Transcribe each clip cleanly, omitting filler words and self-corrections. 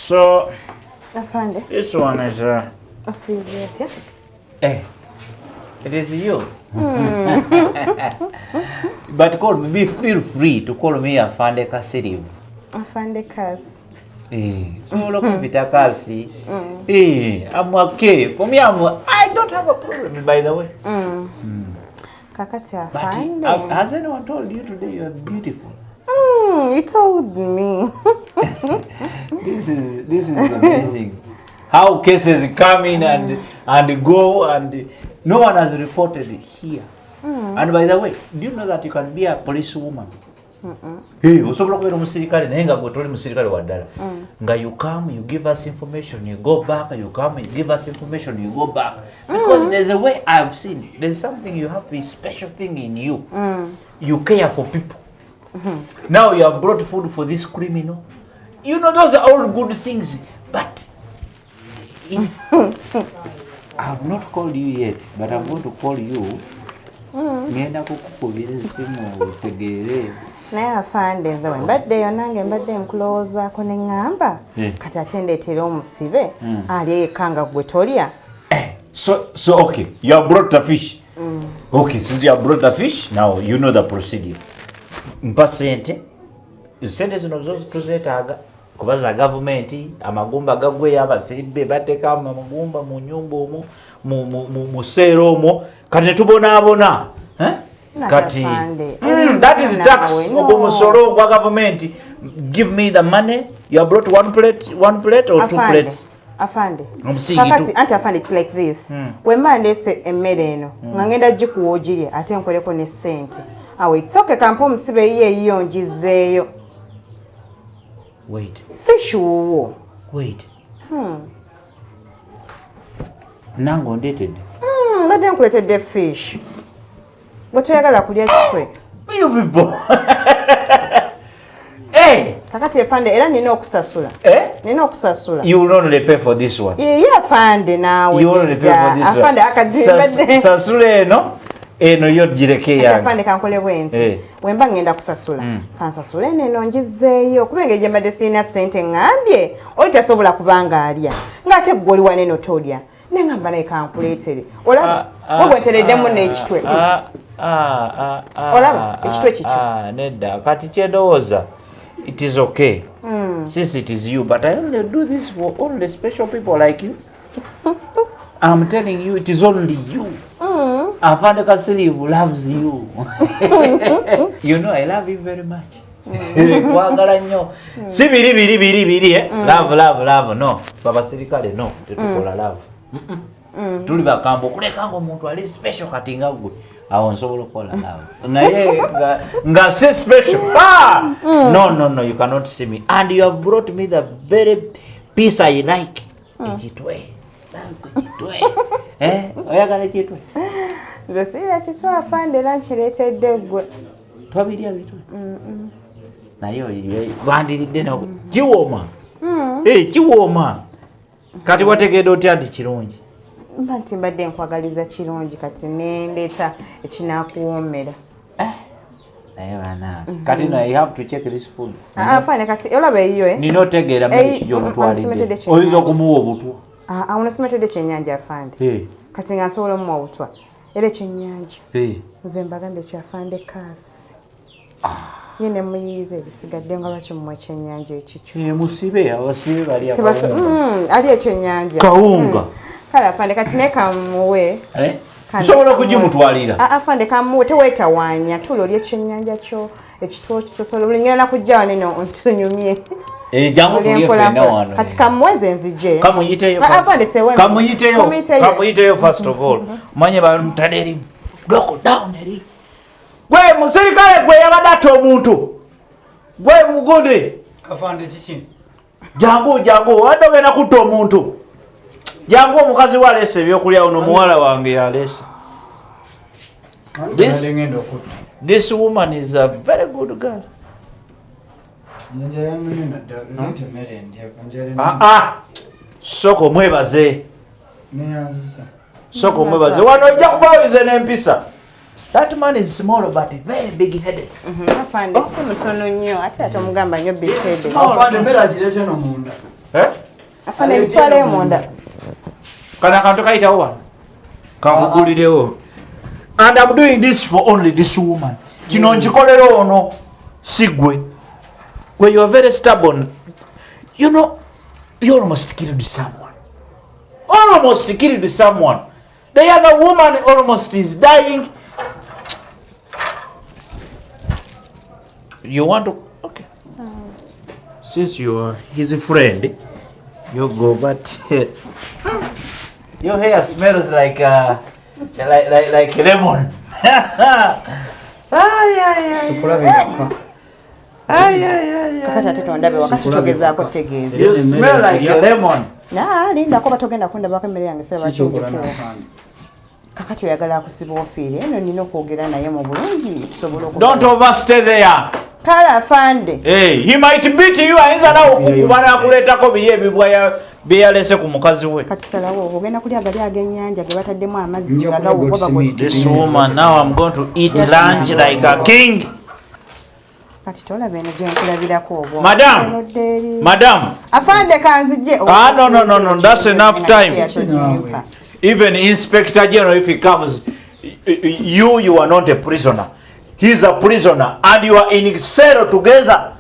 So, Afande. This one is Hey, it is you. But call me, feel free to call me Afande kasirivu. Afande kas. So look at Kasi. I'm okay. For me, I don't have a problem, by the way. Kakati Afande. But has anyone told you today you are beautiful? You told me. This is amazing. How cases come in and go, and no one has reported here. And by the way, do you know that you can be a policewoman? Hey, you come, you give us information, you go back, you come, you give us information, you go back. Because there's a way I've seen, there's something you have, a special thing in you. You care for people. Now you have brought food for this criminal. You know, those are all good things. But I have not called you yet, but I'm going to call you. Naye Afande nze mbadde yonange mbadde nkulowooza ko ne ngamba kati atendeetera omusibe ali ekanga gwe tolya. So okay, you have brought the fish. Okay, since you have brought the fish, now you know the procedure. Mpa sente zino zozo tuzeetaaga kubaza government amagumba gagwe abasiribbe bateka amagumba mu nyumba omwo mu seero omwo kati tubonaabona kati that is tax obusolosolo gwa government. Give me the money. You have brought one plate or two plates? Afande. Kakati anti Afande, it's like this. Wemba ndese emmere eno nga ngenda gikuwa ogirye ate nkoleko ne ssente. Awe itsoke kampo omusibe ye iyo ngizeeyo. Wait. Fish wo. Wait. Nango ndated. Mbadde nkuletedde fish. Gwe toyagala kulya kitwe. You people. Hey! Kakati Afande era nina okusasula. Nina okusasula. You will only pay for this one. Yeah, Afande nawe. You will only pay for this one. Afande akadibadde. Sasule eno yo gireke yange. Afande kankole bwenti. Wemba ngenda kusasula. Kansasula eno ngizeeyo kubanga gye mbadde sirina ssente ngambye oli tasobola kubanga alya. Ng'ate ggwe oli waneno tolya. Ne ngamba naye kankuleetere. Olaba wabwe ntereddemu n'ekitwe. Olaba ekitwe kikyo. Nedda kati kyendowooza. It is okay. Since it is you, but I only do this for only special people like you. I'm telling you, it is only you. Afande kasirivu loves you. You know, I love you very much. Kwagala nnyo. Si biri love no. Baba sirikale no, tetukola love. Tuli bakambo kulekanga omuntu ali special kati nga gwe awo nsobola okukola love. Naye nga si special. No, you cannot see me. And you have brought me the very piece I like. Ekitwe. Oyagala ekitwe? Nze sirya kitwe Afande era nkireetedde ggwe. Twabirya bitwe? Naye wandiridde nawe kiwooma. Kiwooma. Kati wategeedde otya nti kirungi? Mba nti mbadde nkwagaliza kirungi kati nendeeta ekinaakuwoomera. Naye bana kati no, you have to check this food. Afande kati olaba eyiyo nina otegeera mmere gy'omutwalidde oyinza okumuwa obutwa. Ono simetedde kyennyanja Afande. Kati nga nsobola omuwa obutwa era ekyennyanja nze mbagambye kyafande kasi. Ye ne muyiiza ebisigadde nga lwaki mumuwa ekyennyanja ekikyo. Musibe abasibe bali ali ekyennyanja kawunga. Kale Afande kati ne kamuwe. Nsobola okugimutwalira. Afande kamuwe teweetawaanya tulo oli ekyennyanja kyo ekitwo kisosolo bulingana nakujja waneno ontunyumye. Jangu tuliyefena wano. Kati kamuweze nzije. Kamuyiteyo. Afande tewe. Kamuyiteyo first of all. Manye ba mtaderi. Block down eri. Gwe musirikale gwe yabadde omuntu. Gwe mugonde. Afande kiki? Jangu adogena kutta omuntu. Jangu omukazi walese ebyokulya ono muwala wange yalese. This woman is a very good girl. Soko mwebaze. Soko mwebaze. Wano ojja kuvaawize n'empisa. That man is small but very big headed. Afande si mutono nnyo ate omugamba nnyo big headed. Afande mbera girete no munda. Afande bitwale monda. Kana kantu kaita wa. Kamugulirewo. And I'm doing this for only this woman. Kino njikolero ono sigwe. When you are very stubborn, you know, you almost killed someone. Almost killed someone. The other woman almost is dying. You want to? Okay. Since you are his friend, you go. But your hair smells like lemon. You smell like a lemon. Nah, linda ko batogenda kundaba kamere yange seba chindikira. Kakati oyagala kusiba ofiri eno nino kwogera naye mu bulungi tusobola okuba. Don't overstay there. Kala Afande. Hey, he might beat you ayinza nawe okukubana akuleetako biye ebibwa byeyalese ku mukazi we. Kati salawo ogenda kulya gali ag'ennyanja ge bataddemu amazzi agawuba bagoti. This woman, now I'm going to eat lunch like a king. Kati tola bene gye nkulabirako obwo. Madam. Afande kanzije. No, that's enough time. Even Inspector General, if he comes, you are not a prisoner. He's a prisoner, and you are in cell together.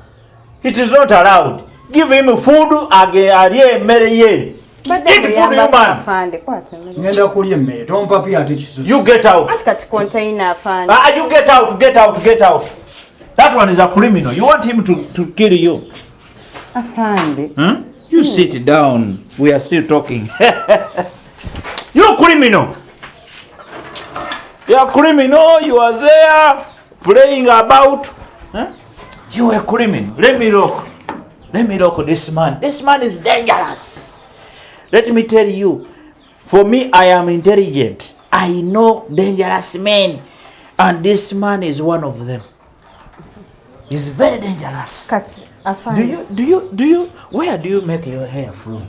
It is not allowed. Give him food, eat food, you get out. You get out. That one is a criminal. You want him to kill you. Afande. You sit down. We are still talking. You criminal. You are criminal. You are there playing about. You are criminal. Let me look this man. This man is dangerous. Let me tell you. For me, I am intelligent. I know dangerous men. And this man is one of them. He's very dangerous. Do you where do you make your hair from?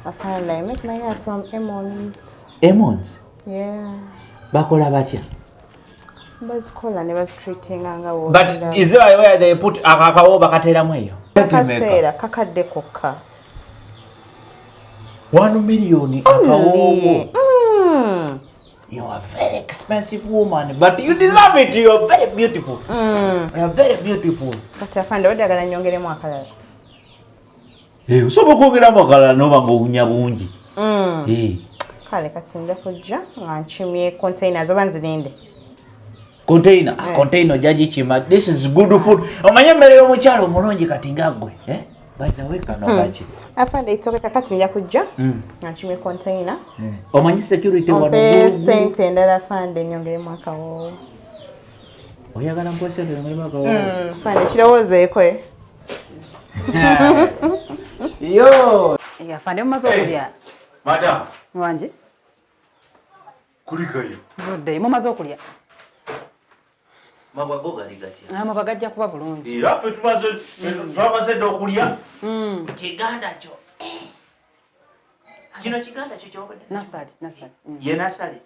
I make my hair from Emmons. Emmons? Yeah. Bakola batya? Bazikola ne bazitreating anga wo. But is there where they put akakawo bakateramu eyo? Kaseera kakadde kokka. 1 million akawo. You are a very expensive woman, but you deserve it. You are very beautiful. You are very beautiful. Kati Afande odagala nyongeremu akalala. Osobola okwogeramu akalala noba ng'obunya bungi. Kale kati nja kujja nga nchimye containers oba nzirinde. Container? Container jaji chima. This is good food. Omanye mmere y'omukyalo omulungi kati ngagwe. By the way, kanobachi. Afande itoke kakati nja kujja nga nchimye container. Omanyi security wano. Ompe sente endala Afande nyongeremu akawo. Oyagala mpo sente nyongeremu akawo. Afande kirowoozeeko. Yo! Afande mumaze okulya. Madam. Wanje. Kulikayo. Budde mumaze okulya. Mabwago gali gatya. Amabwa gajja kuba bulungi. Era ffe tumaze okulya. Kiganda kyo. Kino kiganda kyo kyobadde. Nassali. Ye Nassali.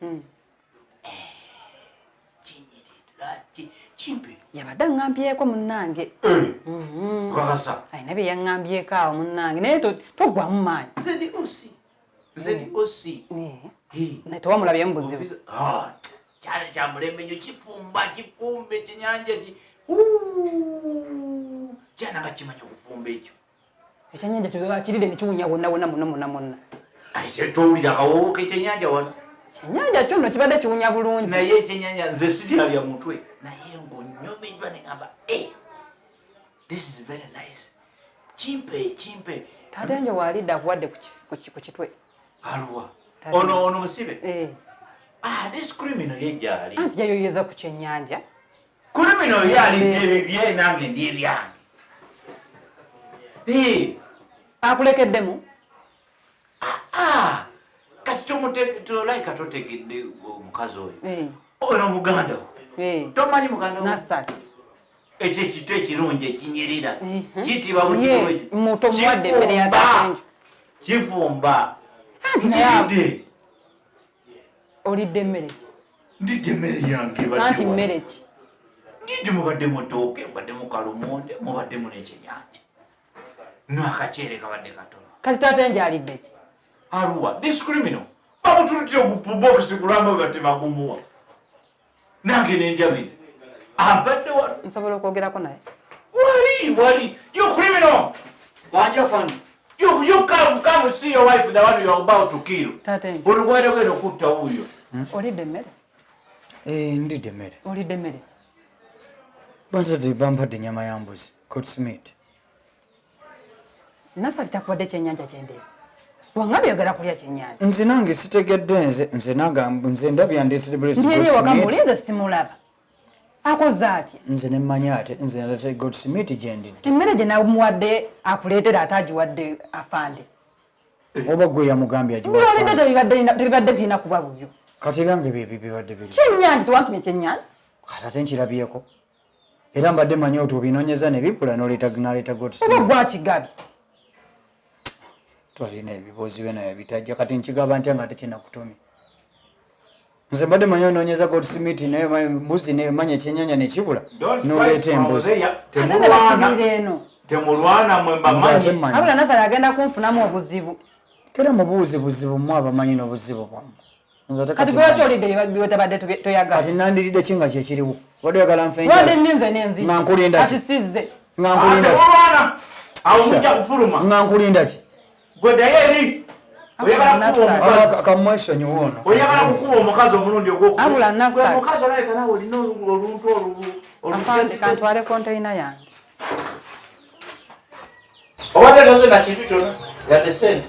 Kimpe. Yabadde ngambyeko munnange. Kakasa. Ayina bye yaŋŋambyeko awo munnange naye togwamu maanyi. Zedi osi. Naye tewamulabyemu buzibu. Kyali kya mulembe nnyo kifumbe ekyenyanja kyana nga kimanya okufumba ekyo. Ekyenyanja kiride ne kiwunya wonna. Ate towulira akawowo k'ekyenyanja wano. Ekyenyanja kyo nno kibadde kiwunya bulungi. Naye ekyenyanja nze siryalya mutwe. Naye ng'onnyomiddwa ne ngamba this is very nice. Kimpe. Taata njo waalidde akuwadde ku kitwe. Aluwa. Ono musibe? This criminal yejali. Anti yayoyeza ku kyenyanja. Criminal yali ebibye nange ndi ebyange. Akulekeddemu? Kati tolabika totegedde omukazi oyo. Ono Muganda wo. Tomanyi Muganda wo? Nassali. Ekyo ekito ekirungi ekinyirira. Kitibwa muto muwadde emmere ya taata. Kifumba. Anti naye olidde emmere ki? Ndidde emmere yange. Anti mmere ki? Ngidi mubadde mutoke, mubadde mukalumonde, mubadde munekyenyanja. Nakachere kabadde katono. Kati tate njalidde ki? Aruwa, this criminal. Bamutulutira ogubox kulamba bate bagumuwa. Nange nenjabi. Abadde wa nsobola okwogerako naye. Wali, you criminal. Wanja Afande. You come see your wife, the one you are about to kill. Tate. Olugwere okutta huyo. Olidde mmere? Ndidde mmere. Olidde mmere? Bantadde bampadde nyama ya mbuzi, cook's meat. Nassali takuwadde kyennyanja kyendeese. Wangambye oyagala kulya kyennyanja. Nze nange sitegedde nze ndabya ndeetedde bulesi goat's meat. Waka mulinze simulaba. Akoze atya? Nze ne mmanya ate nze ndeetedde goat's meat gye ndidde. Emmere gye namuwadde akuleetera ate agiwadde Afande. Oba gwe yamugambye agiwa Byolidde tebibadde birina kuba bubyo. Kati byange bibadde biri. Kyennyanja tewantumye kyennyanja? Kati ate nkirabyeko. Era mbadde manya oti obinoonyeza ne bipula n'aleeta goat's Oba meat. gwakigabye. Twalina ebibuuzi bye naye bitajja kati nkigaba ntya nga tekinakutumye. Nze mbadde manya onoonyeza goat's meat naye mbuzi nemanya ekyennyanja nekibula n'oleeta embuzi. Temulwana mwe mbamanyi. Abula Nassali agenda kunfunamu obuzibu. Kera mubuuzi buzibu mmwe abamanyi n'obuzibu bwammwe. Kati gwe kyolidde byotabadde toyagala. Kati nandiridde ki nga kyekiriwo? Wadde oyagala nfe Wadde nninze n'enziri. Nga nkulinda ki? Kati sizze. Nga nkulinda ki? Temulwana. Awo mujja kufuluma. Nga nkulinda ki? Gwe ddayo eri. Oyagala kukuba omukazi. Kamwesonyiwa ono. Oyagala kukuba omukazi omulundi ogwokubiri. Abula Nassali. Gwe mukazi olabika nawe olina oluntu Afande kantwale konteyina yange. Obadde toze na kintu kyonna yadde sente.